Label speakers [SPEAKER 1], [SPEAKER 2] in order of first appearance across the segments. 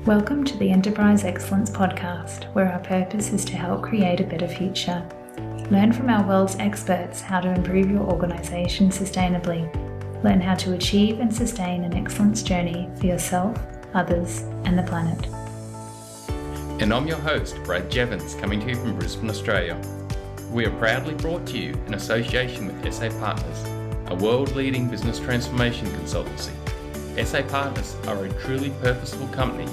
[SPEAKER 1] Welcome to the Enterprise Excellence Podcast, where our purpose is to help create a better future. Learn from our world's experts how to improve your organisation sustainably. Learn how to achieve and sustain an excellence journey for yourself, others, and the planet.
[SPEAKER 2] And I'm your host, Brad Jevons, coming to you from Brisbane, Australia. We are proudly brought to you in association with SA Partners, a world-leading business transformation consultancy. SA Partners are a truly purposeful company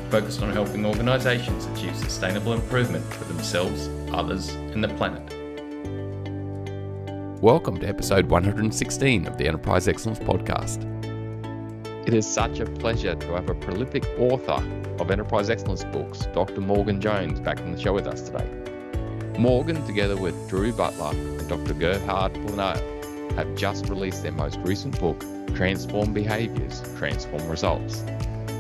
[SPEAKER 2] focused on helping organisations achieve sustainable improvement for themselves, others, and the planet. Welcome to episode 116 of the Enterprise Excellence Podcast. It is such a pleasure to have a prolific author of Enterprise Excellence books, Dr. Morgan Jones, back on the show with us today. Morgan, together with Drew Butler and Dr. Gerhard, Plenert, have just released their most recent book, Transform Behaviours, Transform Results.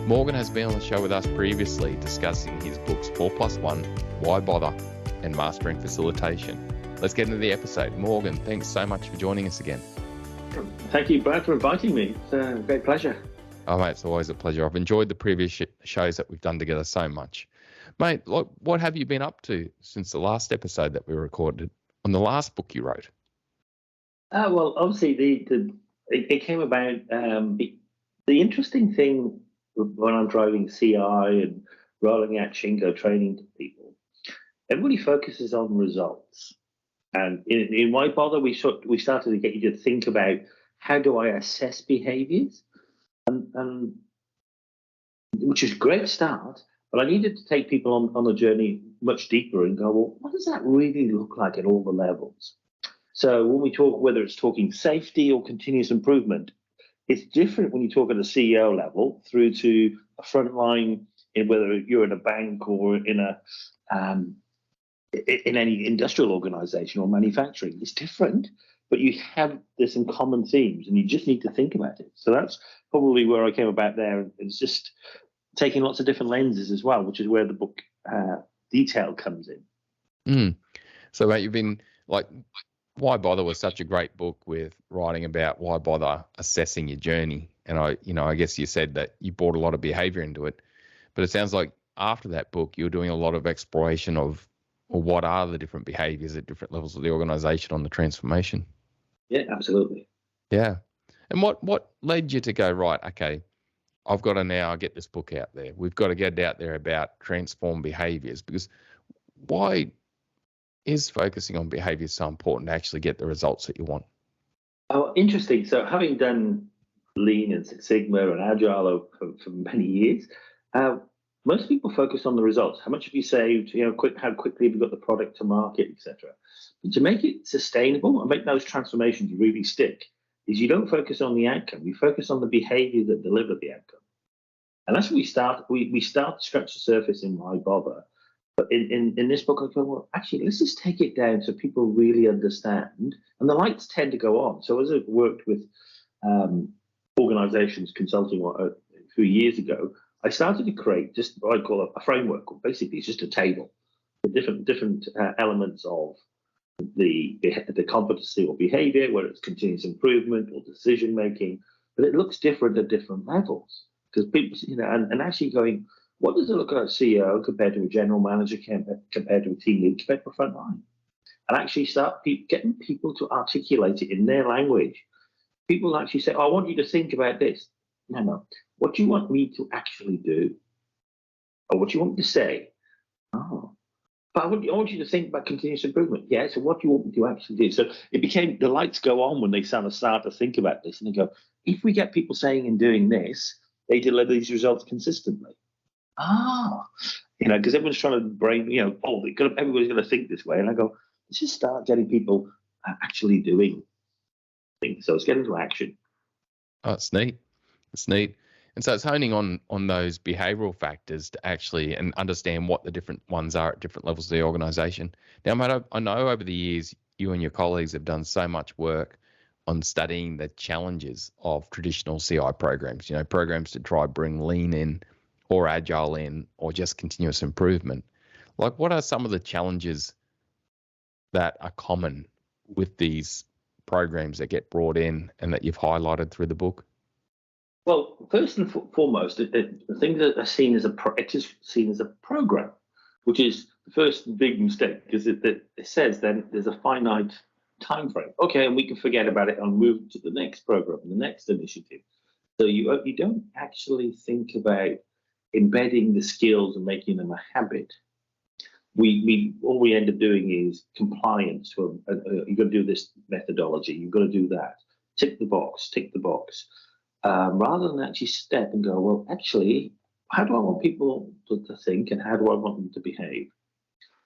[SPEAKER 2] Morgan has been on the show with us previously discussing his books 4+1, Why Bother, and Mastering Facilitation. Let's get into the episode. Morgan, thanks so much for joining us again.
[SPEAKER 3] Thank you, Brad, for inviting me. It's a great pleasure.
[SPEAKER 2] Oh, mate, it's always a pleasure. I've enjoyed the previous shows that we've done together so much. Mate, what have you been up to since the last episode that we recorded on the last book you wrote?
[SPEAKER 3] Well, obviously, it came about. The interesting thing when I'm driving CI and rolling out Shingo training to people, everybody focuses on results. And in Why Bother, we started to get you to think about how do I assess behaviours, and which is a great start. But I needed to take people on a journey much deeper and go, well, what does that really look like at all the levels? So when we talk, whether it's talking safety or continuous improvement, it's different when you talk at a CEO level through to a frontline, whether you're in a bank or in any industrial organization or manufacturing. It's different, but there's some common themes, and you just need to think about it. So that's probably where I came about there. It's just taking lots of different lenses as well, which is where the book detail comes in.
[SPEAKER 2] So, mate, you've been Why Bother was such a great book with writing about why bother, assessing your journey. And I guess you said that you brought a lot of behavior into it, but it sounds like after that book, you're doing a lot of exploration of, well, what are the different behaviors at different levels of the organization on the transformation?
[SPEAKER 3] Yeah, absolutely.
[SPEAKER 2] Yeah. And what led you to go, right, okay, I've got to now get this book out there. We've got to get it out there about transform behaviors, because why is focusing on behavior so important to actually get the results that you want?
[SPEAKER 3] Oh, interesting. So having done Lean and Six Sigma and Agile for many years, most people focus on the results. How much have you saved? How quickly have you got the product to market, etc. But to make it sustainable and make those transformations really stick, is you don't focus on the outcome. You focus on the behavior that deliver the outcome. And that's what we start. We start to scratch the surface in Why Bother. But in this book, I go, well, actually, let's just take it down so people really understand. And the lights tend to go on. So as I've worked with organizations consulting a few years ago, I started to create just what I call a framework. Basically, it's just a table with different elements of the competency or behavior, whether it's continuous improvement or decision making. But it looks different at different levels, because people, and actually going, what does it look like a CEO compared to a general manager, compared to a team lead, compared to a frontline? And actually start getting people to articulate it in their language. People actually say, oh, I want you to think about this. No. What do you want me to actually do? Or what do you want me to say? Oh, but I want you to think about continuous improvement. Yeah, so what do you want me to actually do? So it became, the lights go on when they start to think about this. And they go, if we get people saying and doing this, they deliver these results consistently. Because everyone's trying to everybody's going to think this way. And I go, let's just start getting people actually doing things. So it's getting to action.
[SPEAKER 2] Oh, it's neat. It's neat. And so it's honing on those behavioral factors to actually and understand what the different ones are at different levels of the organization. Now, mate, I know over the years, you and your colleagues have done so much work on studying the challenges of traditional CI programs, programs to try bring lean in, or agile in, or just continuous improvement. What are some of the challenges that are common with these programs that get brought in and that you've highlighted through the book?
[SPEAKER 3] Well, first and foremost, the things that are seen as it is seen as a program, which is the first big mistake, because it says then there's a finite time frame. Okay, and we can forget about it and move to the next program, the next initiative. So you don't actually think about embedding the skills and making them a habit. We all we end up doing is compliance. Well, you've got to do this methodology. You've got to do that. Tick the box. Tick the box. Rather than actually step and go, well, actually, how do I want people to think, and how do I want them to behave?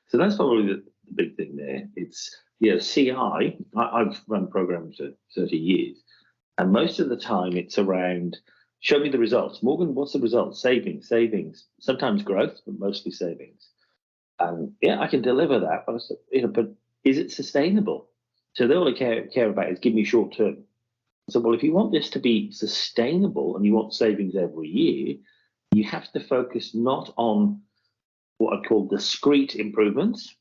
[SPEAKER 3] So that's probably the big thing there. It's CI. I've run programs for 30 years, and most of the time it's around show me the results. Morgan, what's the result? Savings, sometimes growth, but mostly savings. I can deliver that, but is it sustainable? So all they care about is give me short term. So, well, if you want this to be sustainable and you want savings every year, you have to focus not on what I call discrete improvements.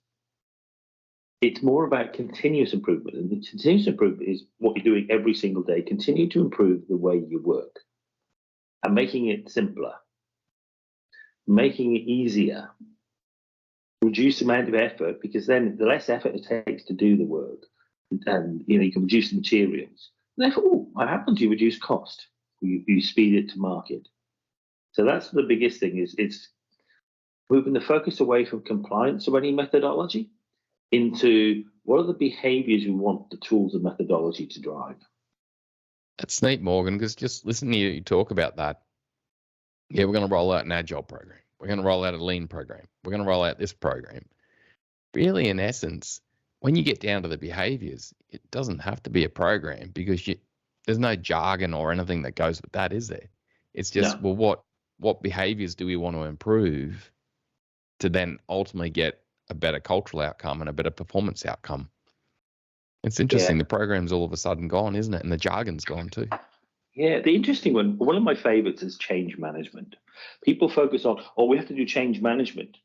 [SPEAKER 3] It's more about continuous improvement. And the continuous improvement is what you're doing every single day. Continue to improve the way you work and making it simpler, making it easier. Reduce the amount of effort, because then the less effort it takes to do the work, and you can reduce the materials. Therefore, what happens? You reduce cost. You speed it to market. So that's the biggest thing. It's moving the focus away from compliance or any methodology into what are the behaviours we want the tools and methodology to drive.
[SPEAKER 2] That's neat, Morgan, because just listening to you talk about that, we're going to roll out an agile program. We're going to roll out a lean program. We're going to roll out this program. Really, in essence, when you get down to the behaviors, it doesn't have to be a program, because there's no jargon or anything that goes with that, is there? It's just, well, what behaviors do we want to improve to then ultimately get a better cultural outcome and a better performance outcome? It's interesting. The program's all of a sudden gone, isn't it? And the jargon's gone too.
[SPEAKER 3] Yeah, the interesting one of my favorites is change management. People focus on, we have to do change management.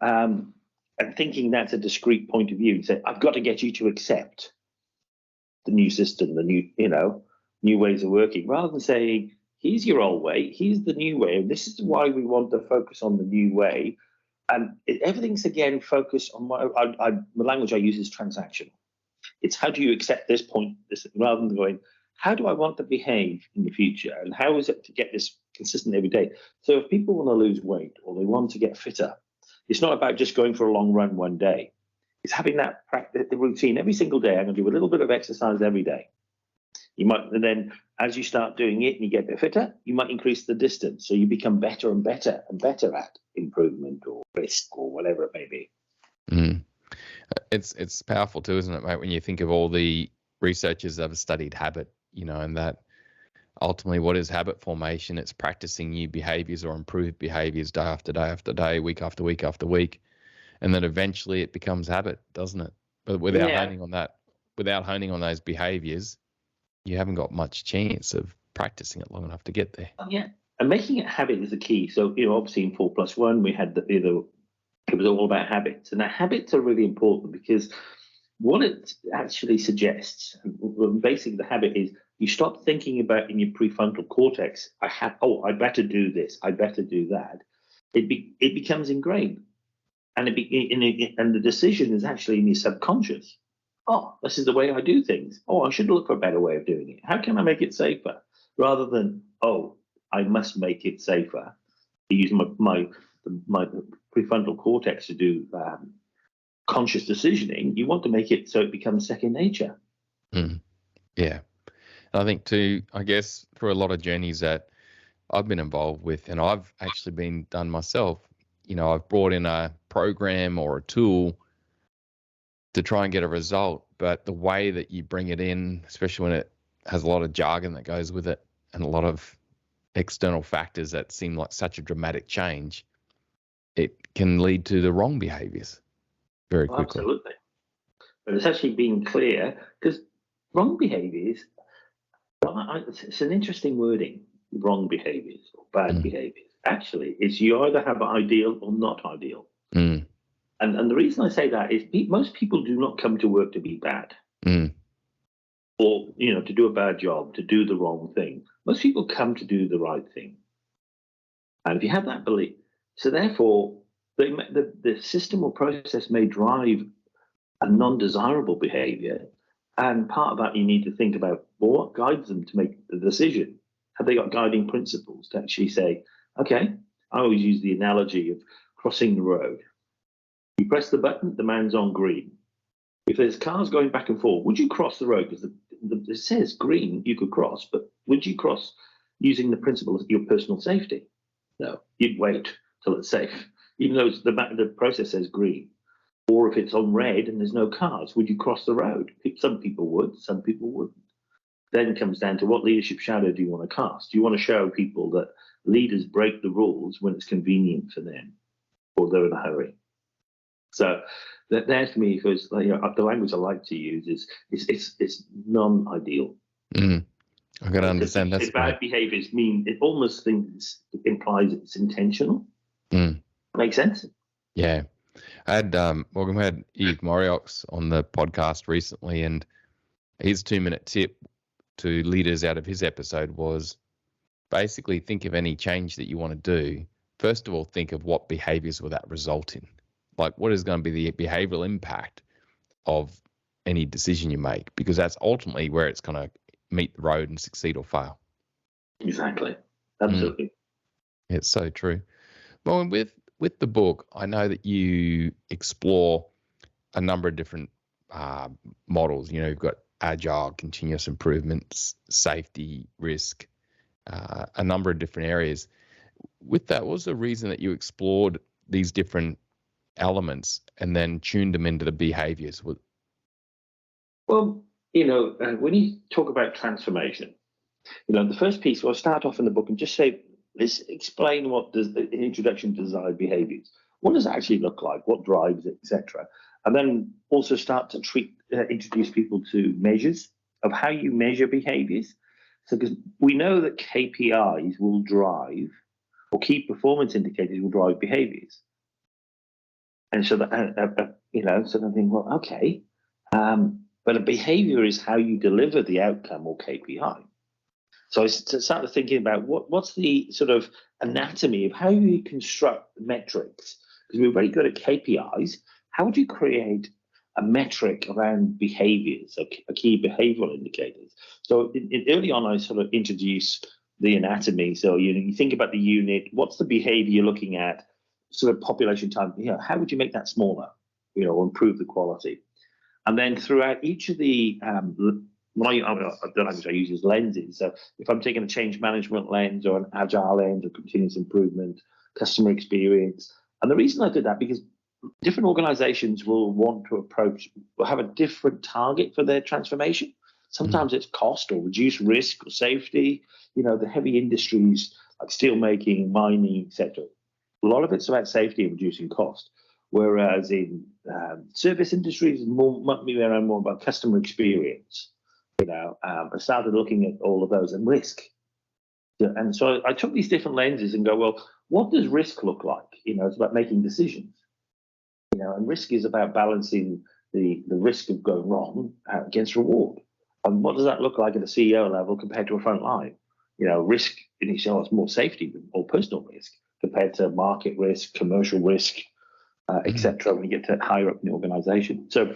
[SPEAKER 3] And thinking that's a discrete point of view, and say, I've got to get you to accept the new system, the new ways of working, rather than saying, here's your old way, here's the new way, and this is why we want to focus on the new way. And everything's again focused on the language I use is transactional. It's how do you accept this point, rather than going, how do I want to behave in the future, and how is it to get this consistent every day? So if people want to lose weight or they want to get fitter, it's not about just going for a long run one day. It's having that practice, the routine every single day. I'm going to do a little bit of exercise every day. You might, and then as you start doing it and you get a bit fitter, you might increase the distance. So you become better and better and better at improvement or risk or whatever it may be.
[SPEAKER 2] Mm. It's powerful too, isn't it, mate? When you think of all the researchers that have studied habit, and that ultimately what is habit formation? It's practicing new behaviors or improved behaviors day after day after day, week after week after week. And then eventually it becomes habit, doesn't it? But without honing on those behaviors, you haven't got much chance of practicing it long enough to get there.
[SPEAKER 3] Yeah. And making it habit is the key. So, obviously in 4+1, we had it was all about habits. And the habits are really important, because what it actually suggests, basically the habit is, you stop thinking about in your prefrontal cortex, I better do this, I better do that. It becomes ingrained. And and the decision is actually in your subconscious. This is the way I do things. I should look for a better way of doing it. How can I make it safer? Rather than, I must make it safer. I use my prefrontal cortex to do conscious decisioning. You want to make it so it becomes second nature.
[SPEAKER 2] Yeah. And I think too, I guess through a lot of journeys that I've been involved with, and I've actually been done myself, I've brought in a program or a tool to try and get a result, but the way that you bring it in, especially when it has a lot of jargon that goes with it and a lot of external factors that seem like such a dramatic change, it can lead to the wrong behaviors very quickly.
[SPEAKER 3] Absolutely. But it's actually being clear, because wrong behaviors, it's an interesting wording, wrong behaviors or bad behaviors. Actually, it's you either have ideal or not ideal. And the reason I say that is most people do not come to work to be bad. or, to do a bad job, to do the wrong thing. Most people come to do the right thing. And if you have that belief, so therefore, the system or process may drive a non-desirable behavior. And part of that, you need to think about, well, what guides them to make the decision? Have they got guiding principles to actually say, okay, I always use the analogy of crossing the road. You press the button, the man's on green. If there's cars going back and forth, would you cross the road? Because it says green, you could cross, but would you cross using the principle of your personal safety? No, you'd wait till it's safe, even though the process says green. Or if it's on red and there's no cars, would you cross the road? Some people would, some people wouldn't. Then it comes down to what leadership shadow do you want to cast? Do you want to show people that leaders break the rules when it's convenient for them or they're in a hurry? So that to me, because the language I like to use is it's non-ideal.
[SPEAKER 2] I've got to understand that's
[SPEAKER 3] bad behaviors mean it almost implies it's intentional. Makes sense?
[SPEAKER 2] Yeah. I had we had Yves Moriox on the podcast recently, and his 2-minute tip to leaders out of his episode was basically think of any change that you want to do. First of all, think of what behaviors will that result in. Like, what is going to be the behavioral impact of any decision you make? Because that's ultimately where it's going to meet the road and succeed or fail.
[SPEAKER 3] Exactly. Absolutely.
[SPEAKER 2] It's so true. Well, with the book, I know that you explore a number of different models. You've got agile, continuous improvements, safety, risk, a number of different areas. With that, what was the reason that you explored these different elements and then tuned them into the behaviors?
[SPEAKER 3] Well, when you talk about transformation, the first piece, I'll start off in the book and just say, let's explain what does the introduction to desired behaviors. What does it actually look like? What drives it, etc. And then also start to introduce people to measures of how you measure behaviors. So, because we know that KPIs will drive, or key performance indicators will drive behaviors. And so that, so I think, well, okay, but a behavior is how you deliver the outcome or KPI. So I started thinking about what's the sort of anatomy of how you construct metrics. Because we're very good at KPIs. How would you create a metric around behaviors, a key behavioral indicators? So early on, I sort of introduced the anatomy. So you think about the unit. What's the behavior you're looking at? Sort of population time. How would you make that smaller? Or improve the quality. And then throughout each of the the language I use is lenses. So if I'm taking a change management lens or an agile lens or continuous improvement, customer experience. And the reason I did that, because different organizations will have a different target for their transformation. Sometimes it's cost or reduce risk or safety. The heavy industries like steelmaking, mining, etc. A lot of it's about safety and reducing cost. Whereas in service industries, might be more about customer experience. I started looking at all of those and risk. And so I took these different lenses and go, well, what does risk look like? It's about making decisions. And risk is about balancing the risk of going wrong against reward. And what does that look like at a CEO level compared to a front line? Risk in itself is more safety or personal risk compared to market risk, commercial risk, etc. when you get to higher up in the organization. So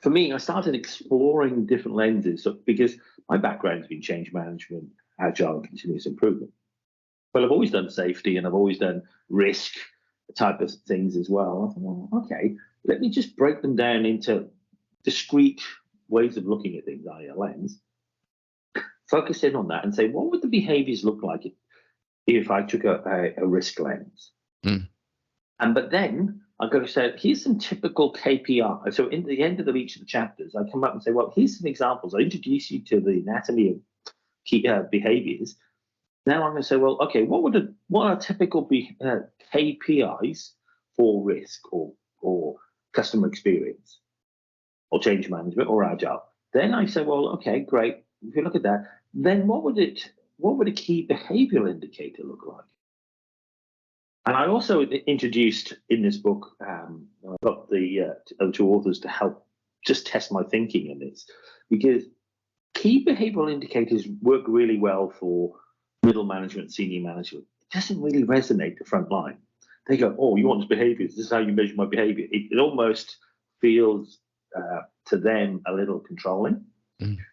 [SPEAKER 3] for me, I started exploring different lenses because my background has been change management, agile, and continuous improvement. But I've always done safety and I've always done risk type of things as well. I thought, well, okay, let me just break them down into discrete ways of looking at things, i.e. a lens. Focus in on that and say, what would the behaviors look like if I took a risk lens? But then I'm going to say, here's some typical KPI. So in the end of each of the chapters, I come up and say, well, here's some examples. I introduce you to the anatomy of key behaviors. Now I'm going to say, well, okay, what are typical KPIs for risk or customer experience or change management or agile? Then I say, well, okay, great. If you look at that, then what would a key behavioral indicator look like? And I also introduced in this book, I got the two authors to help just test my thinking in this, because key behavioral indicators work really well for middle management, senior management. It doesn't really resonate the front line. They go, oh, you want behaviors? This is how you measure my behavior. It almost feels to them a little controlling.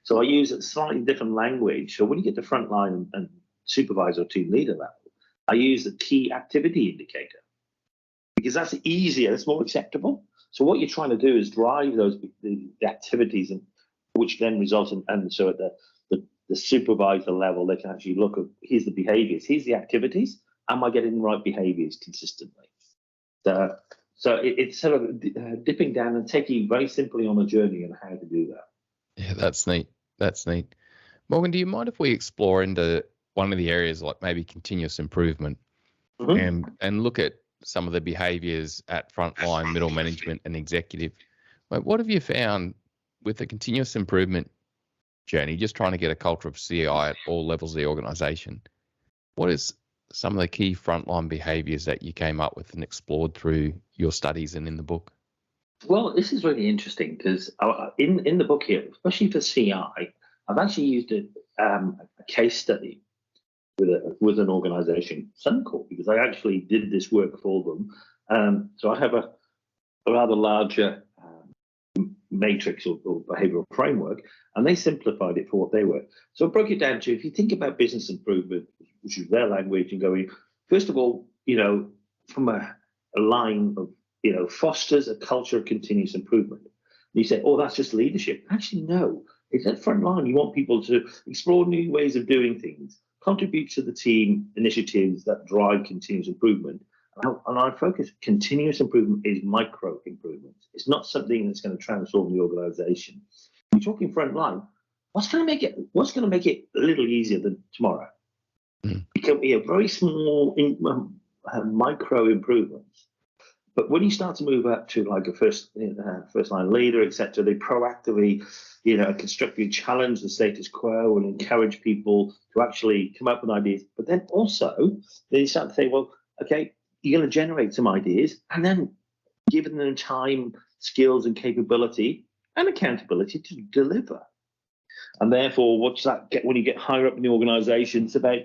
[SPEAKER 3] So I use a slightly different language. So when you get to frontline and supervisor or team leader level, I use the key activity indicator because that's easier, that's more acceptable. So what you're trying to do is drive those the activities, and which then results in, and so at the supervisor level, they can actually look at, here's the behaviors, here's the activities. Am I getting the right behaviors consistently? So it's sort of dipping down and taking you very simply on a journey on how to do that.
[SPEAKER 2] Yeah, that's neat. That's neat. Morgan, do you mind if we explore into one of the areas like maybe continuous improvement and look at some of the behaviors at frontline, middle management and executive? What have you found with the continuous improvement journey, just trying to get a culture of CI at all levels of the organization? What is some of the key frontline behaviors that you came up with and explored through your studies and in the book?
[SPEAKER 3] Well, this is really interesting because in the book here, especially for CI, I've actually used a case study with an organization, Suncorp, because I actually did this work for them. So I have a rather larger matrix or behavioral framework, and they simplified it for what they were. So I broke it down to, if you think about business improvement, which is their language, and going, first of all, from a line of, fosters a culture of continuous improvement. And you say, oh, that's just leadership. Actually, no. It's at front line. You want people to explore new ways of doing things, contribute to the team initiatives that drive continuous improvement. And our focus, continuous improvement, is micro improvements. It's not something that's going to transform the organization. We're talking front line. What's going to make it a little easier than tomorrow? It can be a very small micro improvements. But when you start to move up to like a first line leader, etc., they proactively, constructively challenge the status quo and encourage people to actually come up with ideas. But then also they start to say, well, okay, you're going to generate some ideas, and then giving them time, skills, and capability and accountability to deliver. And therefore, what's that get when you get higher up in the organization? It's about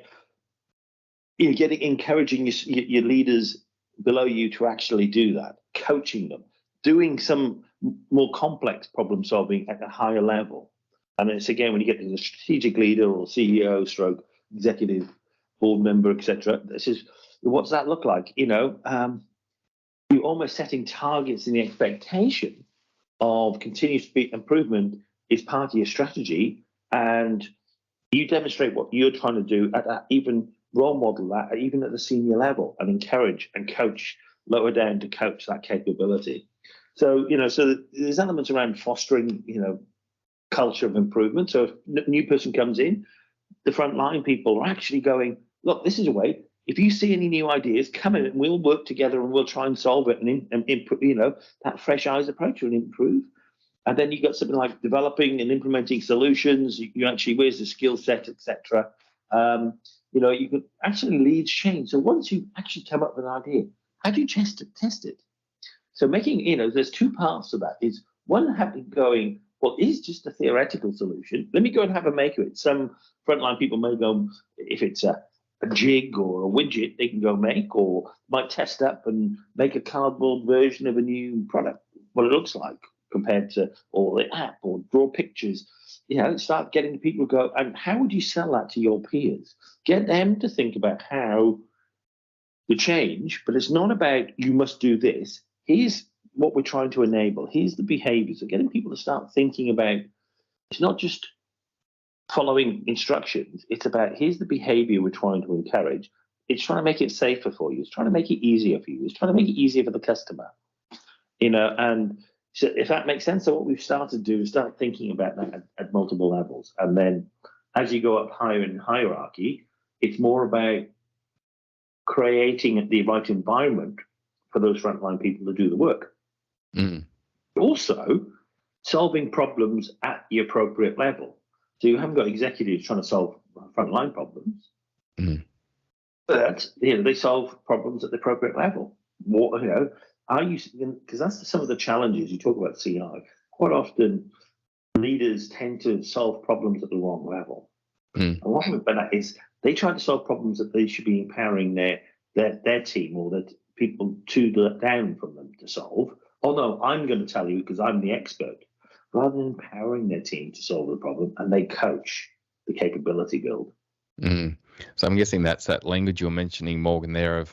[SPEAKER 3] encouraging your leaders below you to actually do that, coaching them, doing some more complex problem solving at a higher level. And it's again, when you get to the strategic leader or CEO stroke executive board member, etc., this is, what's that look like? You're almost setting targets, and the expectation of continuous improvement is part of your strategy, and you demonstrate what you're trying to do at that, even role model that even at the senior level, and encourage and coach lower down to coach that capability. So so there's elements around fostering culture of improvement. So if a new person comes in, the frontline people are actually going, look, this is a way. If you see any new ideas, come in and we'll work together and we'll try and solve it and improve. That fresh eyes approach will improve. And then you got something like developing and implementing solutions. You actually, where's the skill set, etc. You can actually lead change. So once you actually come up with an idea, how do you test it? So making, there's two parts to that. Is one, having going, well, is just a theoretical solution. Let me go and have a make of it. Some frontline people may go, if it's a jig or a widget, they can go make, or might test up and make a cardboard version of a new product, what it looks like compared to, or the app, or draw pictures. Start getting people to go, and how would you sell that to your peers? Get them to think about how to change, but it's not about you must do this. Here's what we're trying to enable. Here's the behaviors. So getting people to start thinking about, it's not just following instructions. It's about, here's the behavior we're trying to encourage. It's trying to make it safer for you. It's trying to make it easier for you. It's trying to make it easier for the customer. And so if that makes sense, so what we've started to do is start thinking about that at multiple levels. And then as you go up higher in hierarchy, it's more about creating the right environment for those frontline people to do the work. Also, solving problems at the appropriate level. So you haven't got executives trying to solve frontline problems, but they solve problems at the appropriate level. Are you? Because that's some of the challenges you talk about CI. Quite often, leaders tend to solve problems at the wrong level.
[SPEAKER 2] Mm.
[SPEAKER 3] And what I mean by that is they try to solve problems that they should be empowering their team or the people down from them to solve. Oh no, I'm going to tell you because I'm the expert, rather than empowering their team to solve the problem, and they coach the capability build.
[SPEAKER 2] Mm. So I'm guessing that's that language you're mentioning, Morgan, there of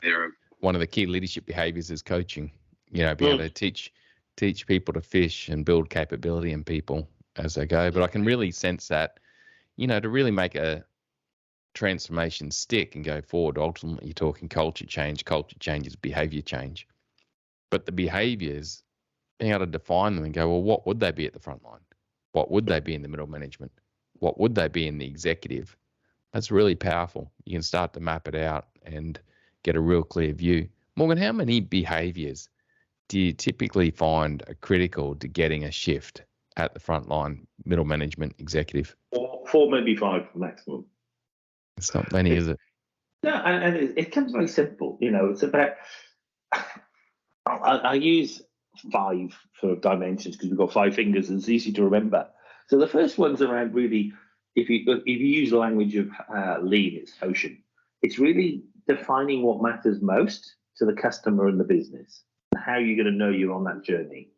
[SPEAKER 2] one of the key leadership behaviors is coaching. You know, being able to teach people to fish and build capability in people as they go. But I can really sense that, you know, to really make a transformation stick and go forward, ultimately you're talking culture change. Culture change is behavior change. But the behaviors, being able to define them and go, well, what would they be at the front line? What would they be in the middle management? What would they be in the executive? That's really powerful. You can start to map it out and get a real clear view. Morgan, how many behaviors do you typically find are critical to getting a shift at the front line, middle management, executive?
[SPEAKER 3] Four, maybe five maximum.
[SPEAKER 2] It's not many, is it?
[SPEAKER 3] No, and it comes very simple. You know, it's about, I use 5 for dimensions because we've got 5 fingers and it's easy to remember. So the first one's around really, if you use the language of lean, it's ocean. It's really defining what matters most to the customer and the business and how you're going to know you're on that journey.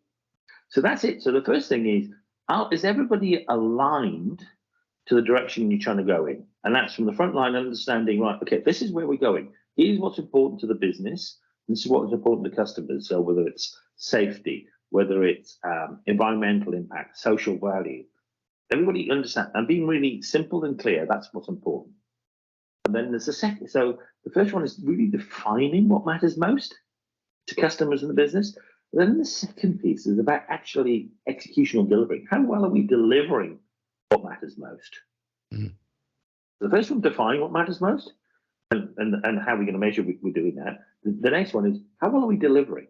[SPEAKER 3] So that's it. So the first thing is everybody aligned to the direction you're trying to go in? And that's from the front line understanding, right, okay, this is where we're going. Here's what's important to the business. This is what's important to customers. So whether it's safety, whether it's environmental impact, social value, everybody understand. And being really simple and clear, that's what's important. And then there's a second. So the first one is really defining what matters most to customers and the business. Then the second piece is about actually executional delivery. How well are we delivering what matters most?
[SPEAKER 2] Mm-hmm.
[SPEAKER 3] The first one, define what matters most, and how we're going to measure we're doing that. The next one is how well are we delivering?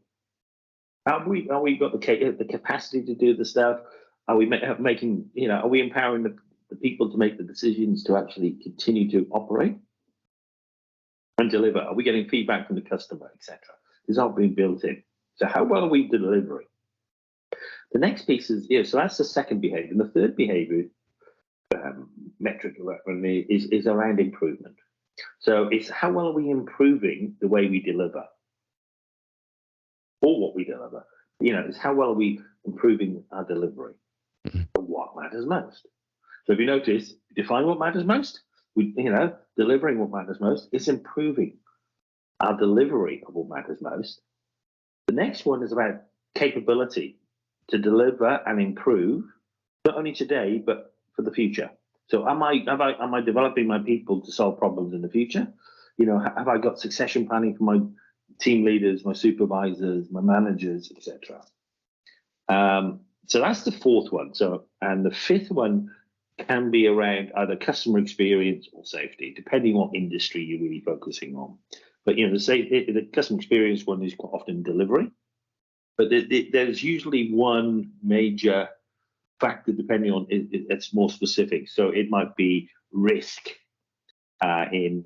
[SPEAKER 3] Are we got the capacity to do the stuff? Are we making, you know, are we empowering the people to make the decisions to actually continue to operate and deliver? Are we getting feedback from the customer, etc.? It's all being built in. So how well are we delivering? The next piece is, so that's the second behavior. And the third behavior metric is around improvement. So it's how well are we improving the way we deliver or what we deliver. You know, it's how well are we improving our delivery. What matters most. So if you notice, define what matters most, delivering what matters most, it's improving our delivery of what matters most. The next one is about capability to deliver and improve, not only today, but for the future. So am I developing my people to solve problems in the future? You know, have I got succession planning for my team leaders, my supervisors, my managers, etc.? So that's the fourth one. And the fifth one can be around either customer experience or safety, depending on what industry you're really focusing on. But, you know, the customer experience one is quite often delivery. But there's usually one major factor, depending on it's more specific. So it might be risk in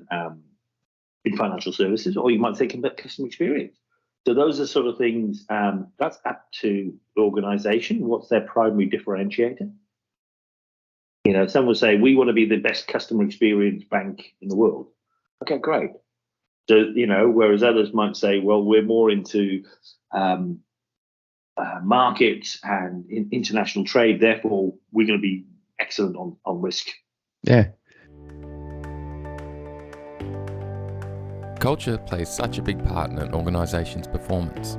[SPEAKER 3] financial services, or you might think about customer experience. So those are sort of things that's up to the organization. What's their primary differentiator? You know, some will say we want to be the best customer experience bank in the world. Okay, great. So, you know, whereas others might say, well, we're more into markets and international trade, therefore we're going to be excellent on risk.
[SPEAKER 2] Yeah. Culture plays such a big part in an organisation's performance.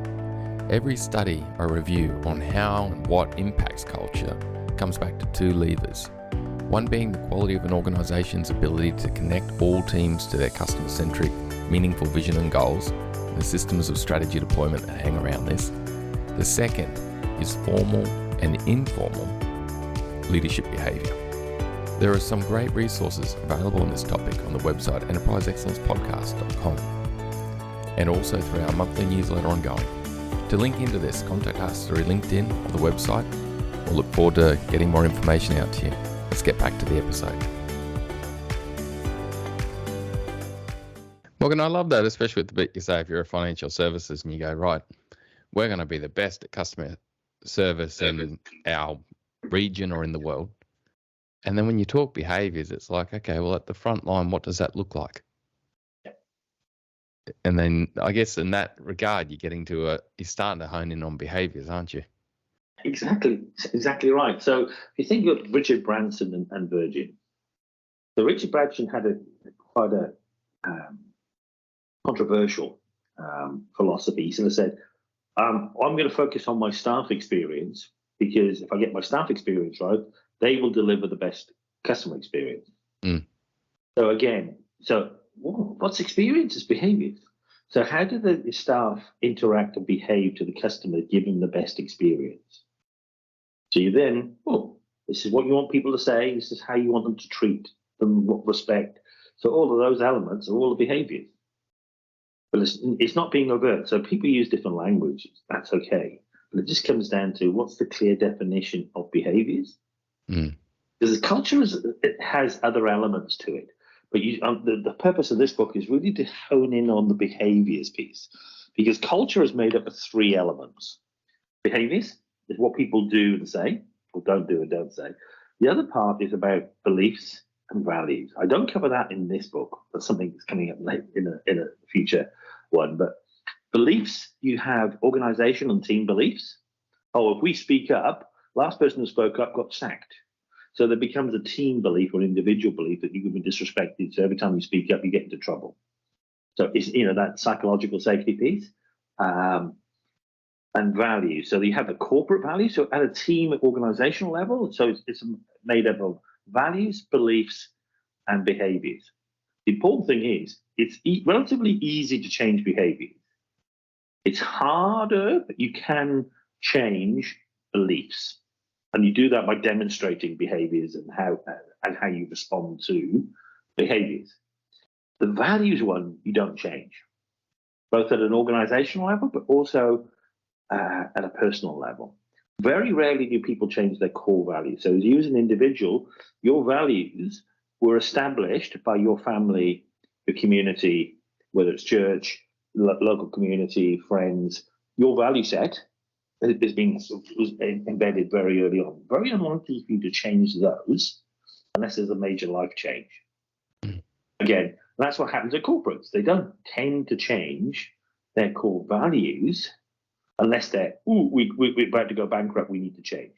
[SPEAKER 2] Every study or review on how and what impacts culture comes back to 2 levers. One being the quality of an organisation's ability to connect all teams to their customer-centric, meaningful vision and goals, and the systems of strategy deployment that hang around this. The second is formal and informal leadership behaviour. There are some great resources available on this topic on the website enterpriseexcellencepodcast.com and also through our monthly newsletter ongoing. To link into this, contact us through LinkedIn or the website. We'll look forward to getting more information out to you. Let's get back to the episode. Morgan, I love that, especially with the bit you say if you're a financial services and you go, right, we're going to be the best at customer service in our region or in the world. And then when you talk behaviors, it's like, okay, well, at the front line, what does that look like? And then I guess in that regard, you're starting to hone in on behaviors, aren't you?
[SPEAKER 3] Exactly right. So if you think of Richard Branson and Virgin, so Richard Branson had quite a controversial philosophy. He sort of said, I'm going to focus on my staff experience, because if I get my staff experience right, they will deliver the best customer experience. So again, what's experience is behaviors. So how do the staff interact and behave to the customer, give them the best experience? So you then, this is what you want people to say. This is how you want them to treat them, what respect. So all of those elements are all the behaviors. But it's not being overt. So people use different language. That's okay. But it just comes down to what's the clear definition of behaviors? Because the culture has other elements to it. But the purpose of this book is really to hone in on the behaviors piece, because culture is made up of 3 elements. Behaviors is what people do and say, or don't do and don't say. The other part is about beliefs and values. I don't cover that in this book. That's something that's coming up late in a future one. But beliefs, you have organizational and team beliefs. If we speak up, last person who spoke up got sacked. So there becomes a team belief or an individual belief that you can be disrespected. So every time you speak up, you get into trouble. So it's that psychological safety piece, and values. So you have the corporate values. So at a team organizational level, so it's made up of values, beliefs, and behaviors. The important thing is it's relatively easy to change behaviors. It's harder, but you can change beliefs. And you do that by demonstrating behaviors and how you respond to behaviors. The values one, you don't change, both at an organizational level, but also at a personal level. Very rarely do people change their core values. So as you as an individual, your values were established by your family, your community, whether it's church, local community, friends. Your value set was embedded very early on. Very unlikely for you to change those unless there's a major life change. Again, that's what happens at corporates. They don't tend to change their core values unless they're, we're about to go bankrupt, we need to change.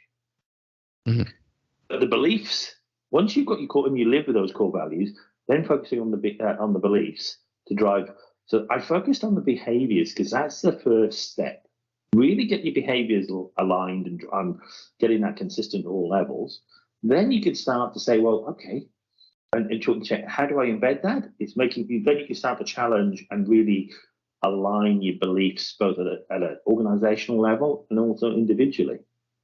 [SPEAKER 3] But the beliefs, once you've got your core and you live with those core values, then focusing on the beliefs to drive. So I focused on the behaviors because that's the first step. Really get your behaviors aligned and getting that consistent at all levels. Then you can start to say, well, okay, and check, how do I embed that? It's making you, then you can start to challenge and really align your beliefs both at an organizational level and also individually.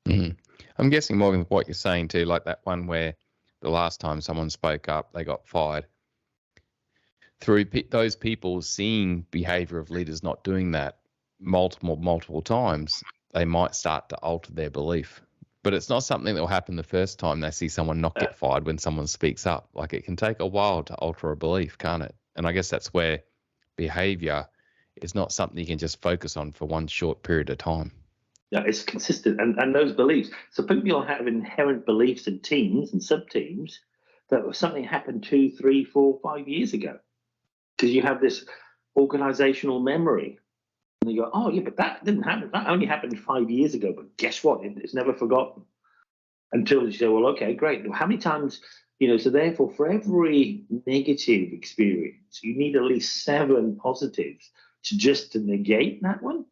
[SPEAKER 2] I'm guessing, Morgan, what you're saying too, like that one where the last time someone spoke up, they got fired. Through those people seeing behavior of leaders not doing that multiple times, they might start to alter their belief. But it's not something that will happen the first time they see someone not get fired when someone speaks up. Like it can take a while to alter a belief, can't it? And I guess that's where behavior is not something you can just focus on for one short period of time.
[SPEAKER 3] Yeah, it's consistent. And those beliefs. So people have inherent beliefs in teams and sub-teams that something happened 2, 3, 4, 5 years ago. Because you have this organizational memory. And you go, oh, yeah, but that didn't happen. That only happened 5 years ago. But guess what? It's never forgotten. Until you say, well, okay, great. How many times, so therefore, for every negative experience, you need at least 7 positives to negate that one.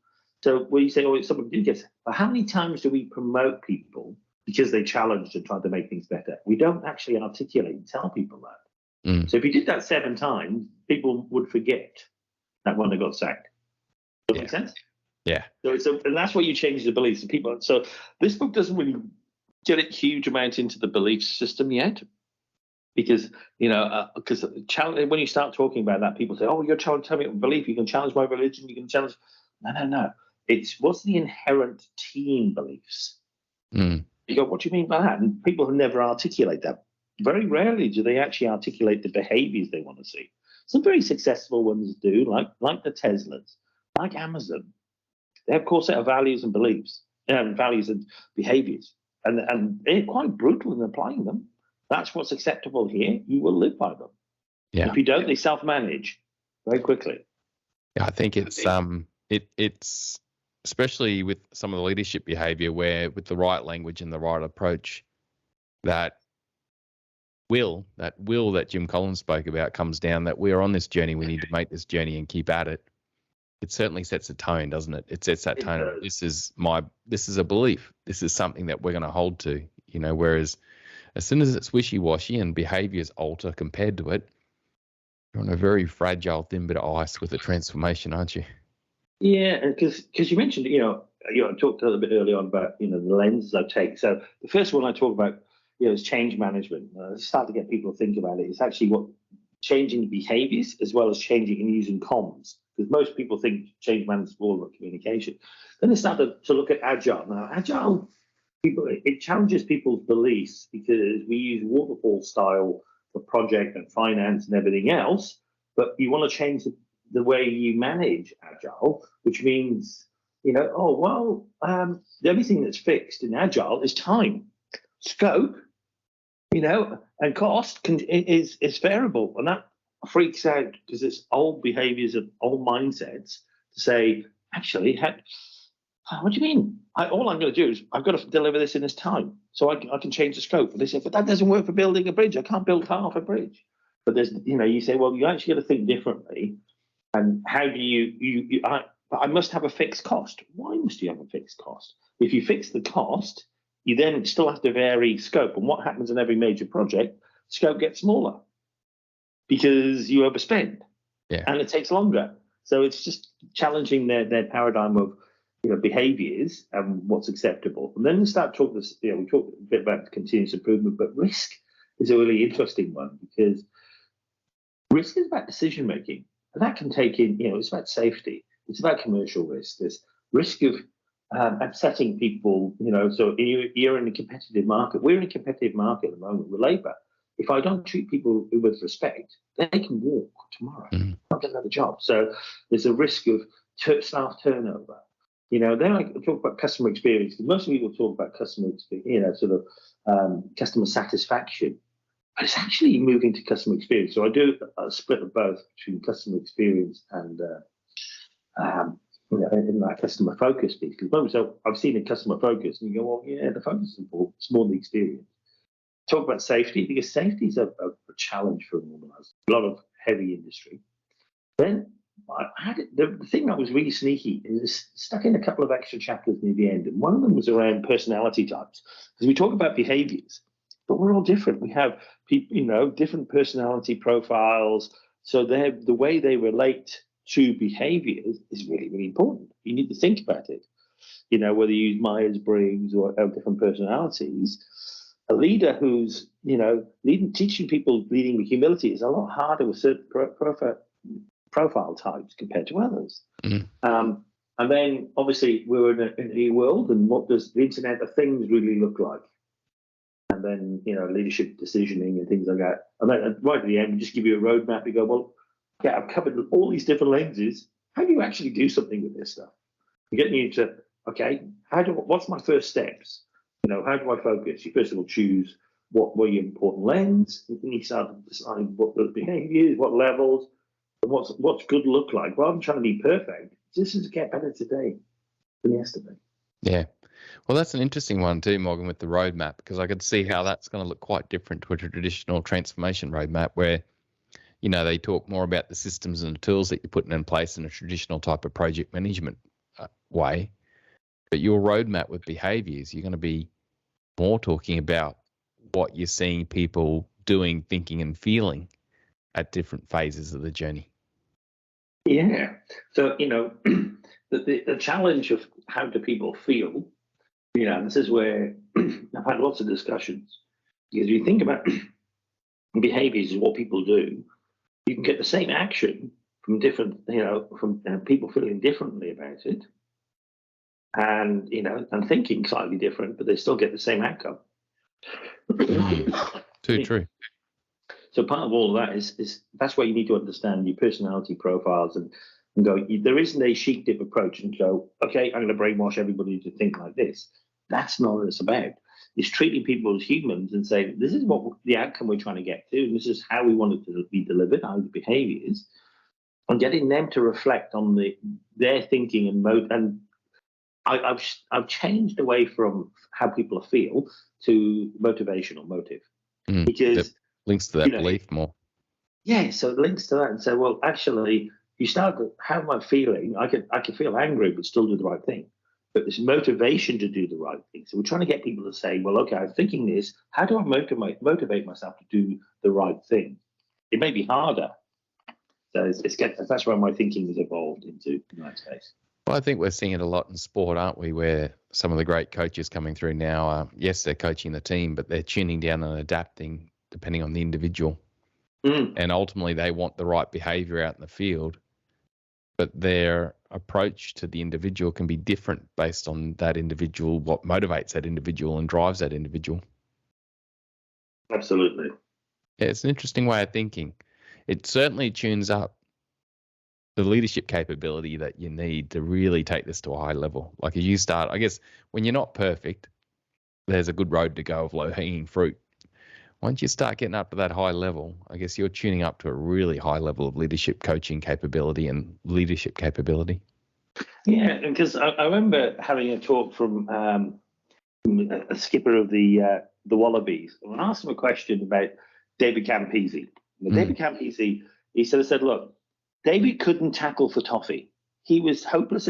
[SPEAKER 3] So when you say, oh, someone did get, but how many times do we promote people because they challenged and tried to make things better? We don't actually articulate and tell people that. So if you did that 7 times, people would forget that one that got sacked. Does that make sense?
[SPEAKER 2] Yeah.
[SPEAKER 3] And that's why you change the beliefs of people. So this book doesn't really get a huge amount into the belief system yet, because when you start talking about that, people say, "Oh, you're trying to tell me what belief? You can challenge my religion. You can challenge." No. It's what's the inherent team beliefs. You go, what do you mean by that? And people who never articulate that. Very rarely do they actually articulate the behaviors they want to see. Some very successful ones do, like the Teslas, like Amazon. They have a core set of values and beliefs, values and behaviors. and they're quite brutal in applying them. That's what's acceptable here. You will live by them.
[SPEAKER 2] Yeah.
[SPEAKER 3] If you don't, they self-manage very quickly.
[SPEAKER 2] Yeah, I think it's it's especially with some of the leadership behavior where with the right language and the right approach, that will that Jim Collins spoke about comes down, that we're on this journey, we need to make this journey and keep at it. It certainly sets a tone, doesn't it? It sets that tone of this is a belief. This is something that we're going to hold to, whereas as soon as it's wishy-washy and behaviors alter compared to it, you're on a very fragile, thin bit of ice with a transformation, aren't you?
[SPEAKER 3] Yeah, because you mentioned, I talked a little bit earlier on about, the lenses I take. So the first one I talk about, is change management. Start to get people to think about it. It's actually what changing behaviors as well as changing and using comms. Because most people think change management is all about communication. Then they start to look at agile. Now, agile, it challenges people's beliefs because we use waterfall style for project and finance and everything else, but you want to change the way you manage agile, which means, the only thing that's fixed in agile is time, scope, and cost is variable, and that freaks out because it's old behaviors and old mindsets to say, actually, what do you mean? All I'm going to do is I've got to deliver this in this time, so I can change the scope. But they say, but that doesn't work for building a bridge. I can't build half a bridge. But there's, you say, well, you actually got to think differently. And how do I must have a fixed cost. Why must you have a fixed cost? If you fix the cost, you then still have to vary scope. And what happens in every major project? Scope gets smaller because you overspend, and it takes longer. So it's just challenging their paradigm of behaviors and what's acceptable. And then we start talking. We talk a bit about continuous improvement, but risk is a really interesting one because risk is about decision making, and that can take in. It's about safety. It's about commercial risk. There's risk of upsetting people. So you're in a competitive market. We're in a competitive market at the moment with labour. If I don't treat people with respect, they can walk tomorrow. Not get another job. So there's a risk of staff turnover. Then I talk about customer experience. Most people talk about customer experience, customer satisfaction, but it's actually moving to customer experience. So I do a split of both between customer experience and in that customer focus piece. So I've seen a customer focus, and you go, well, yeah, the focus is important. It's more the experience. Talk about safety, because safety is a challenge for an organizer. A lot of heavy industry. Then I had the thing that was really sneaky is stuck in a couple of extra chapters near the end, and one of them was around personality types, because we talk about behaviors, but we're all different. We have people, different personality profiles, so the way they relate to behaviors is really, really important. You need to think about it. Whether you use Myers-Briggs or different personalities. A leader who's teaching people leading with humility is a lot harder with certain profile types compared to others. And then obviously we're in a new world, and what does the Internet of Things really look like? And then leadership decisioning and things like that. And then right at the end, we just give you a roadmap. We go, well, okay, I've covered all these different lenses. How do you actually do something with this stuff? We're getting you to, okay, what's my first steps? How do I focus? You first of all choose what were your important lens, and then you start deciding what the behaviors, what levels, and what's good look like. Rather than trying to be perfect, this is to get better today than yesterday.
[SPEAKER 2] Yeah. Well, that's an interesting one too, Morgan, with the roadmap, because I could see how that's going to look quite different to a traditional transformation roadmap where, they talk more about the systems and the tools that you're putting in place in a traditional type of project management way. But your roadmap with behaviors, you're going to be more talking about what you're seeing people doing, thinking and feeling at different phases of the journey.
[SPEAKER 3] Yeah. So, the challenge of how do people feel, this is where I've had lots of discussions, because you think about behaviors is what people do, you can get the same action from different, from people feeling differently about it. And and thinking slightly different, but they still get the same outcome.
[SPEAKER 2] Too true.
[SPEAKER 3] So part of all of that is that's where you need to understand your personality profiles and go. There isn't a sheep dip approach and go, okay, I'm going to brainwash everybody to think like this. That's not what it's about. is treating people as humans and saying, this is what the outcome we're trying to get to, and this is how we want it to be delivered, how the behaviors, and getting them to reflect on their thinking and mode. And I've changed away from how people feel to motivation or motive, because
[SPEAKER 2] that links to that belief more.
[SPEAKER 3] Yeah, so it links to that and say, well, actually, you start to, how am I feeling? I can feel angry, but still do the right thing. But there's motivation to do the right thing. So we're trying to get people to say, well, okay, I'm thinking this. How do I motivate myself to do the right thing? It may be harder. So that's where my thinking has evolved into in that space.
[SPEAKER 2] Well, I think we're seeing it a lot in sport, aren't we? Where some of the great coaches coming through now, yes, they're coaching the team, but they're tuning down and adapting depending on the individual. And ultimately, they want the right behavior out in the field, but their approach to the individual can be different based on that individual, what motivates that individual and drives that individual.
[SPEAKER 3] Absolutely.
[SPEAKER 2] Yeah, it's an interesting way of thinking. It certainly tunes up the leadership capability that you need to really take this to a high level. Like as you start, I guess, when you're not perfect, there's a good road to go of low-hanging fruit. Once you start getting up to that high level, I guess you're tuning up to a really high level of leadership coaching capability and leadership capability.
[SPEAKER 3] Yeah, because I remember having a talk from a skipper of the Wallabies, and I asked him a question about David Campese. David Campese, he said, look, David couldn't tackle for toffee. He was hopeless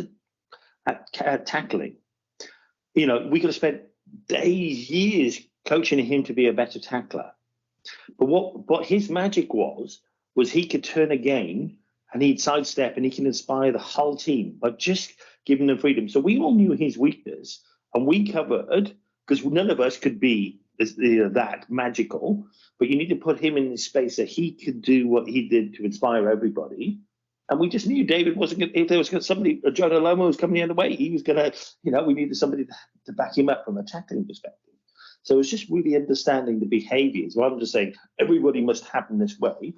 [SPEAKER 3] at tackling. We could have spent days, years coaching him to be a better tackler. But what his magic was he could turn a game and he'd sidestep and he can inspire the whole team by just giving them freedom. So we all knew his weakness and we covered, because none of us could be that magical, but you need to put him in this space that he could do what he did to inspire everybody. And we just knew David wasn't going to, if there was somebody, John Alomo was coming the other way, he was going to, we needed somebody to back him up from a tackling perspective. So it's just really understanding the behaviors, rather than just saying everybody must happen this way.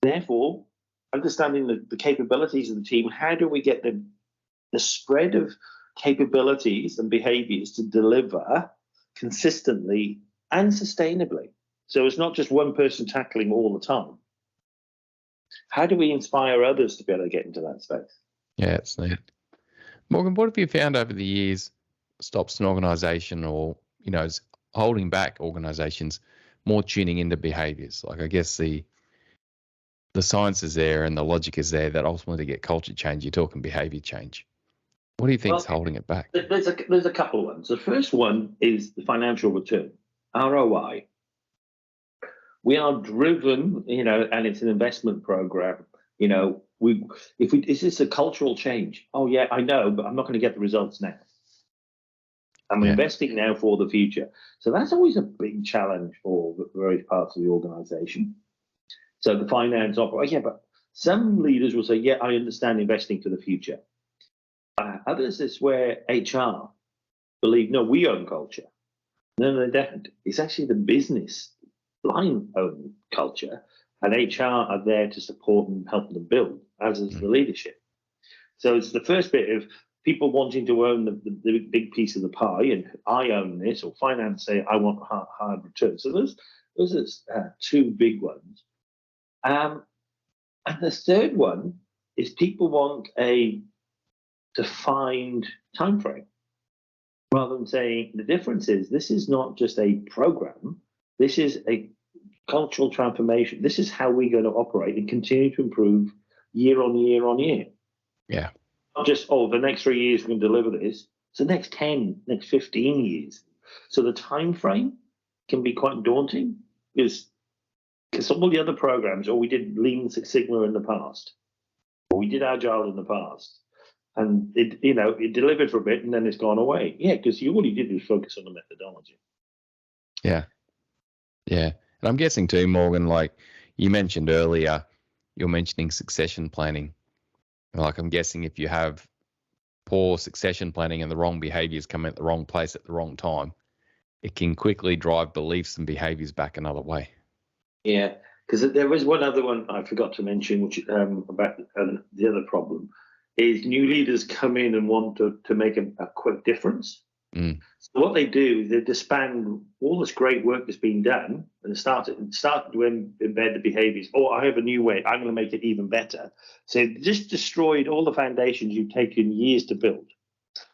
[SPEAKER 3] Therefore, understanding the capabilities of the team, how do we get the spread of capabilities and behaviors to deliver consistently and sustainably? So it's not just one person tackling all the time. How do we inspire others to be able to get into that space?
[SPEAKER 2] Yeah, it's neat. Morgan, what have you found over the years stops an organisation or, is holding back organisations more tuning into behaviours? Like, I guess the science is there and the logic is there that ultimately to get culture change, you're talking behaviour change. What do you think is holding it back?
[SPEAKER 3] There's a couple of ones. The first one is the financial return, ROI. We are driven, and it's an investment program. Is this a cultural change? Oh yeah, I know, but I'm not going to get the results now. I'm investing now for the future. So that's always a big challenge for various parts of the organization. So the finance but some leaders will say, yeah, I understand investing for the future. Others is where HR believe, no, we own culture. No, they don't. It's actually the business line own culture, and HR are there to support and help them build, as is the leadership. So it's the first bit of people wanting to own the big piece of the pie, and I own this, or finance say I want high return. So those are two big ones. And the third one is people want a defined time frame, rather than saying the difference is this is not just a program. This is a cultural transformation. This is how we're going to operate and continue to improve year on year on year.
[SPEAKER 2] Yeah.
[SPEAKER 3] Not just, the next 3 years we're going to deliver this. It's the next 10, next 15 years. So the time frame can be quite daunting because some of the other programs, we did Lean Six Sigma in the past, or we did Agile in the past, and it delivered for a bit and then it's gone away. Yeah, because all you did was focus on the methodology.
[SPEAKER 2] Yeah. Yeah. And I'm guessing too, Morgan, like you mentioned earlier, you're mentioning succession planning. Like I'm guessing if you have poor succession planning and the wrong behaviors come at the wrong place at the wrong time, it can quickly drive beliefs and behaviors back another way.
[SPEAKER 3] Yeah, because there was one other one I forgot to mention, which about the other problem is new leaders come in and want to make a quick difference. So what they do is they disband all this great work that's been done and start to embed the behaviors. Oh, I have a new way. I'm going to make it even better. So they just destroyed all the foundations you've taken years to build.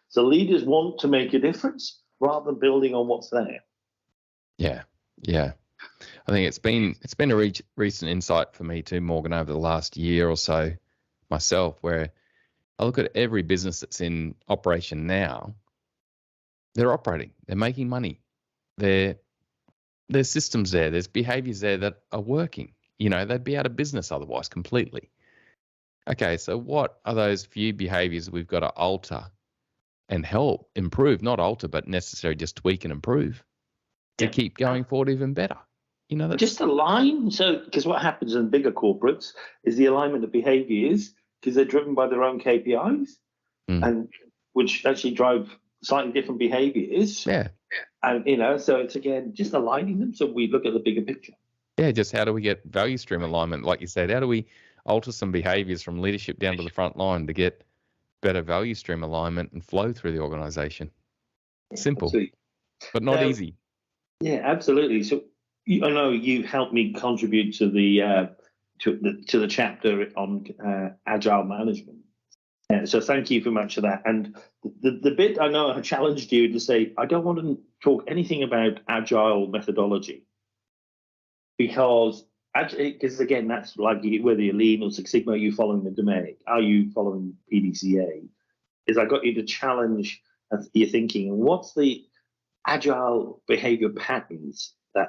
[SPEAKER 3] So leaders want to make a difference rather than building on what's there.
[SPEAKER 2] Yeah. I think it's been a recent insight for me too, Morgan, over the last year or so myself, where I look at every business that's in operation now. They're operating, they're making money, there's systems there, there's behaviors there that are working. They'd be out of business otherwise completely. Okay, so what are those few behaviors we've got to alter and help improve, not alter, but necessarily just tweak and improve to keep going forward even better? That's
[SPEAKER 3] just align. So, because what happens in bigger corporates is the alignment of behaviors, because they're driven by their own KPIs, and which actually drive slightly different behaviors.
[SPEAKER 2] Yeah.
[SPEAKER 3] And, so it's, again, just aligning them so we look at the bigger picture.
[SPEAKER 2] Yeah, just how do we get value stream alignment? Like you said, how do we alter some behaviors from leadership down to the front line to get better value stream alignment and flow through the organization? Simple, but not easy.
[SPEAKER 3] Yeah, absolutely. So I know you helped me contribute to the chapter on agile management. So thank you very much for that. And the bit I know I challenged you to say, I don't want to talk anything about agile methodology because again, that's like whether you're lean or Six Sigma, are you following the domain? Are you following PDCA? Is I got you to challenge your thinking. What's the agile behavior patterns that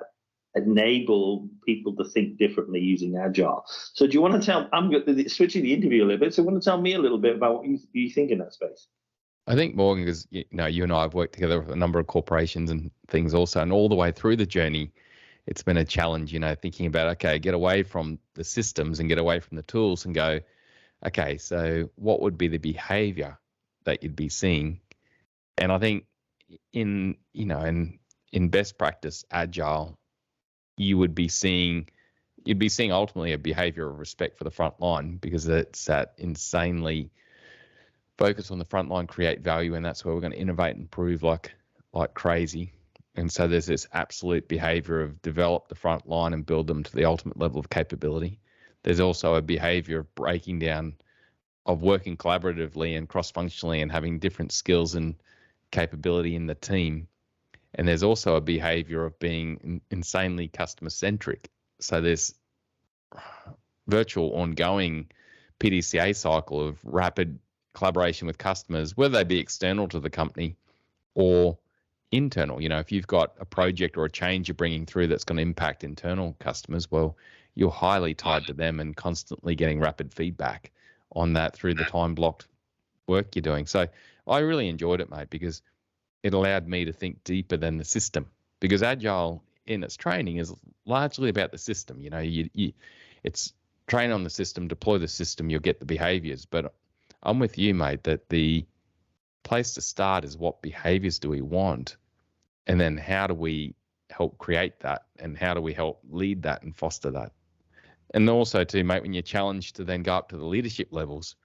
[SPEAKER 3] enable people to think differently using agile? So do you want to tell, I'm switching the interview a little bit, so you want to tell me a little bit about what you think in that space?
[SPEAKER 2] I think, Morgan, because you and I have worked together with a number of corporations and things also, and all the way through the journey, it's been a challenge, thinking about, okay, get away from the systems and get away from the tools and go, okay, so what would be the behavior that you'd be seeing? And I think in best practice agile, you'd be seeing ultimately a behavior of respect for the front line, because it's that insanely focus on the front line, create value, and that's where we're going to innovate and improve like crazy. And so there's this absolute behavior of develop the front line and build them to the ultimate level of capability. There's also a behavior of breaking down, of working collaboratively and cross-functionally and having different skills and capability in the team. And there's also a behavior of being insanely customer-centric. So there's virtual ongoing PDCA cycle of rapid collaboration with customers, whether they be external to the company or internal. If you've got a project or a change you're bringing through that's going to impact internal customers, well, you're highly tied to them and constantly getting rapid feedback on that through the time-blocked work you're doing. So I really enjoyed it, mate, because it allowed me to think deeper than the system, because agile in its training is largely about the system. It's train on the system, deploy the system, you'll get the behaviors. But I'm with you, mate, that the place to start is what behaviors do we want, and then how do we help create that, and how do we help lead that and foster that. And also too, mate, when you're challenged to then go up to the leadership levels,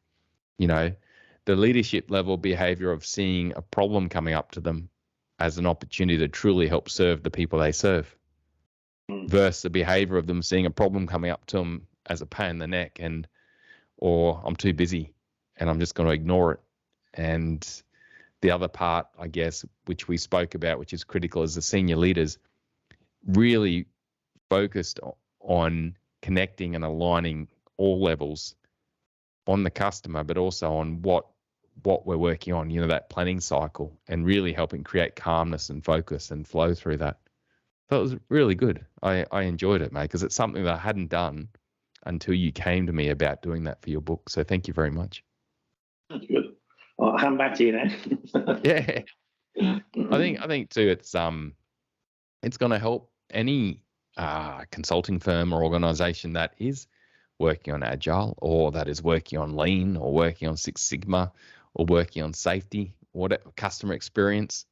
[SPEAKER 2] the leadership level behavior of seeing a problem coming up to them as an opportunity to truly help serve the people they serve, versus the behavior of them seeing a problem coming up to them as a pain in the neck or I'm too busy and I'm just going to ignore it. And the other part, I guess, which we spoke about, which is critical, is the senior leaders really focused on connecting and aligning all levels on the customer, but also on what we're working on, that planning cycle, and really helping create calmness and focus and flow through that. So it was really good. I enjoyed it, mate, because it's something that I hadn't done until you came to me about doing that for your book. So thank you very much.
[SPEAKER 3] That's good. I'll hand back to you now.
[SPEAKER 2] Yeah. I think too, it's going to help any consulting firm or organization that is working on agile, or that is working on lean, or working on Six Sigma, or working on safety, whatever, customer experience,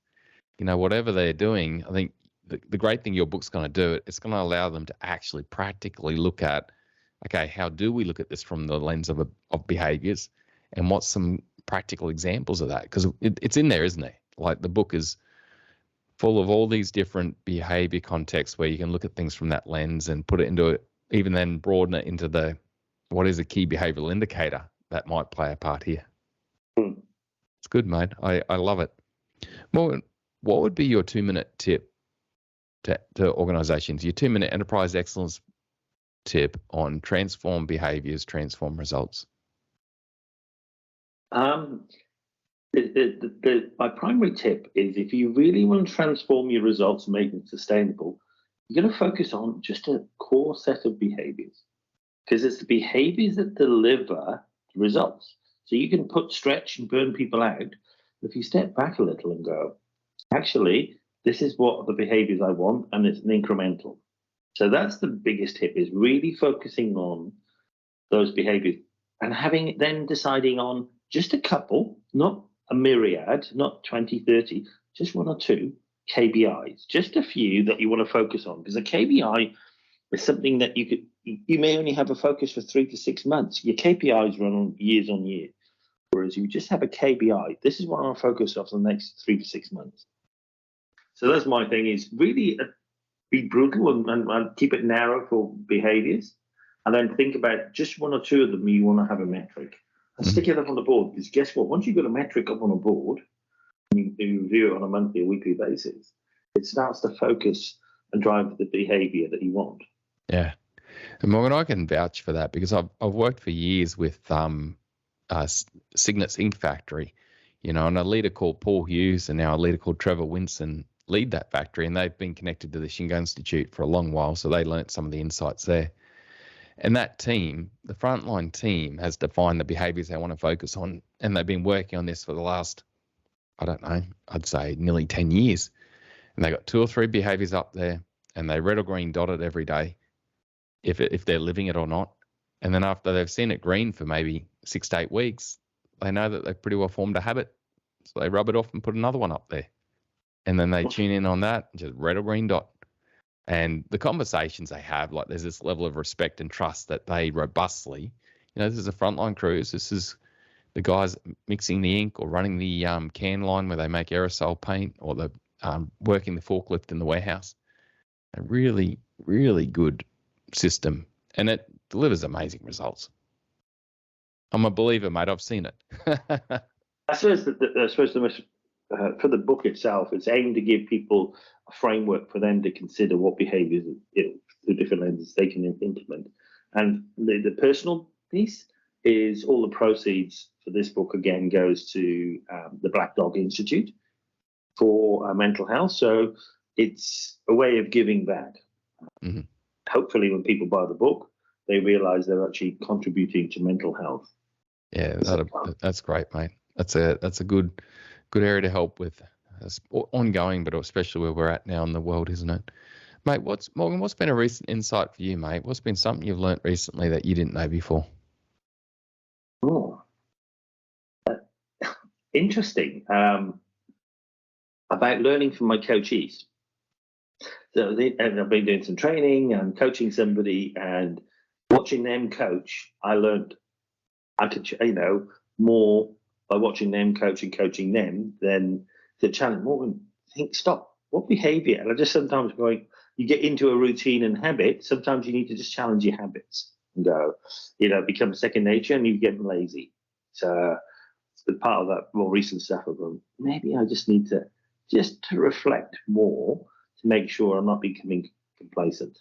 [SPEAKER 2] whatever they're doing. I think the great thing your book's going to do, it's going to allow them to actually practically look at, okay, how do we look at this from the lens of behaviors, and what's some practical examples of that? Because it's in there, isn't it? Like the book is full of all these different behavior contexts where you can look at things from that lens and put it into it, even then broaden it into what is a key behavioral indicator that might play a part here. It's good, mate. I love it. Morgan, what would be your 2-minute tip to organizations, your 2-minute enterprise excellence tip on transform behaviors, transform results?
[SPEAKER 3] My primary tip is if you really want to transform your results and make them sustainable, you're going to focus on just a core set of behaviors, because it's the behaviors that deliver the results. So you can stretch and burn people out. If you step back a little and go, actually, this is what the behaviors I want, and it's an incremental. So that's the biggest tip, is really focusing on those behaviors and then deciding on just a couple, not a myriad, not 20, 30, just 1 or 2 KBIs, just a few that you want to focus on. Because a KBI is something that you may only have a focus for 3 to 6 months. Your KPIs run on year. Whereas you just have a KBI. This is what I'll focus on for the next 3 to 6 months. So that's my thing, is really be brutal and keep it narrow for behaviors. And then think about just 1 or 2 of them you want to have a metric. And stick it up on the board, because guess what? Once you've got a metric up on a board, and you review it on a monthly or weekly basis, it starts to focus and drive the behavior that you want.
[SPEAKER 2] Yeah. And Morgan, I can vouch for that, because I've worked for years with Cygnet's Ink Factory, and a leader called Paul Hughes and now a leader called Trevor Winson lead that factory, and they've been connected to the Shingo Institute for a long while, so they learnt some of the insights there. And that team, the frontline team, has defined the behaviors they want to focus on, and they've been working on this for the last, I don't know, I'd say nearly 10 years. And they got 2 or 3 behaviors up there, and they red or green dot it every day, if they're living it or not. And then after they've seen it green for maybe 6 to 8 weeks, they know that they've pretty well formed a habit. So they rub it off and put another one up there. And then they tune in on that, just red or green dot. And the conversations they have, like there's this level of respect and trust that they robustly, this is a frontline crews. This is the guys mixing the ink or running the can line where they make aerosol paint, or the working the forklift in the warehouse. A really, really good system, and it delivers amazing results. I'm a believer, mate. I've seen it.
[SPEAKER 3] I suppose for the book itself, it's aimed to give people a framework for them to consider what behaviours, through different lenses, they can implement. And the personal piece is all the proceeds for this book, again, goes to the Black Dog Institute for mental health. So it's a way of giving back. Mm-hmm. Hopefully when people buy the book, they realise they're actually contributing to mental health.
[SPEAKER 2] Yeah, that's great, mate. That's a good area to help with. It's ongoing, but especially where we're at now in the world, isn't it? Mate, Morgan, what's been a recent insight for you, mate? What's been something you've learnt recently that you didn't know before?
[SPEAKER 3] Oh, interesting. About learning from my coachees. So I've been doing some training and coaching somebody, and watching them coach, I learned I could, more by watching them coach and coaching them than the challenge. More think, stop, what behavior? And I just sometimes going, you get into a routine and habit. Sometimes you need to just challenge your habits and go, become second nature, and you get lazy. So it's part of that more recent stuff of going, maybe I just need to reflect more to make sure I'm not becoming complacent.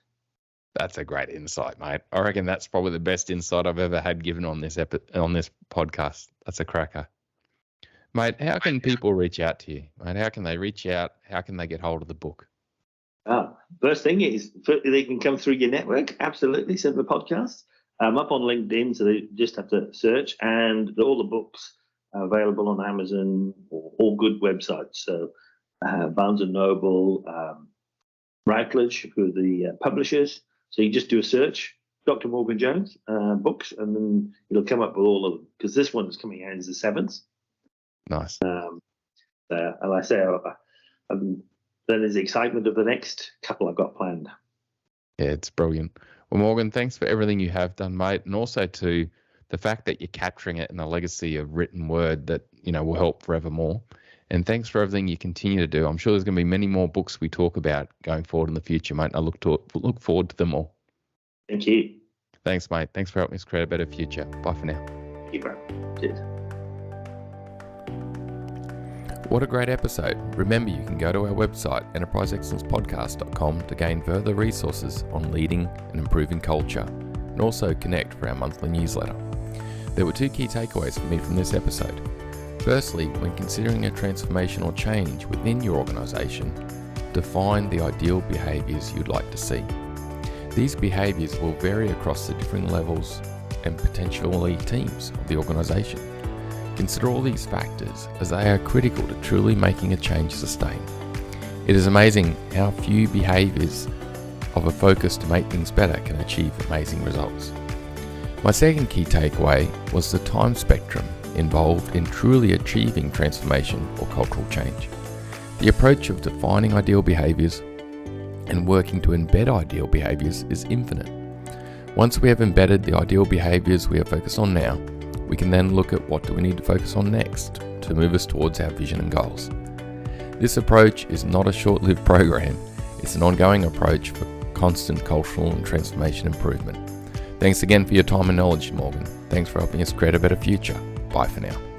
[SPEAKER 2] That's a great insight, mate. I reckon that's probably the best insight I've ever had given on this podcast. That's a cracker. Mate, how can people reach out to you? Mate, how can they reach out? How can they get hold of the book?
[SPEAKER 3] First thing is they can come through your network. Absolutely. Send the podcast. I'm up on LinkedIn, so they just have to search, and all the books are available on Amazon or all good websites. So Barnes & Noble, Routledge, who are the publishers. So you just do a search, Dr. Morgan Jones books, and then it'll come up with all of them, because this one is coming out as the 7th.
[SPEAKER 2] Nice.
[SPEAKER 3] And I say, then there's the excitement of the next couple I've got planned.
[SPEAKER 2] Yeah, it's brilliant. Well, Morgan, thanks for everything you have done, mate, and also to the fact that you're capturing it in a legacy of written word that will help forevermore. And thanks for everything you continue to do. I'm sure there's going to be many more books we talk about going forward in the future, mate. I look forward to them all.
[SPEAKER 3] Thank you.
[SPEAKER 2] Thanks, mate. Thanks for helping us create a better future. Bye for now.
[SPEAKER 3] Thank you, bro. Cheers.
[SPEAKER 2] What a great episode. Remember, you can go to our website, enterpriseexcellencepodcast.com, to gain further resources on leading and improving culture, and also connect for our monthly newsletter. There were 2 key takeaways for me from this episode. Firstly, when considering a transformation or change within your organisation, define the ideal behaviours you'd like to see. These behaviours will vary across the different levels and potentially teams of the organisation. Consider all these factors as they are critical to truly making a change sustain. It is amazing how few behaviours of a focus to make things better can achieve amazing results. My second key takeaway was the time spectrum involved in truly achieving transformation or cultural change. The approach of defining ideal behaviours and working to embed ideal behaviours is infinite. Once we have embedded the ideal behaviours we are focused on now, we can then look at what do we need to focus on next to move us towards our vision and goals. This approach is not a short-lived program, it's an ongoing approach for constant cultural and transformation improvement. Thanks again for your time and knowledge, Morgan. Thanks for helping us create a better future. Bye for now.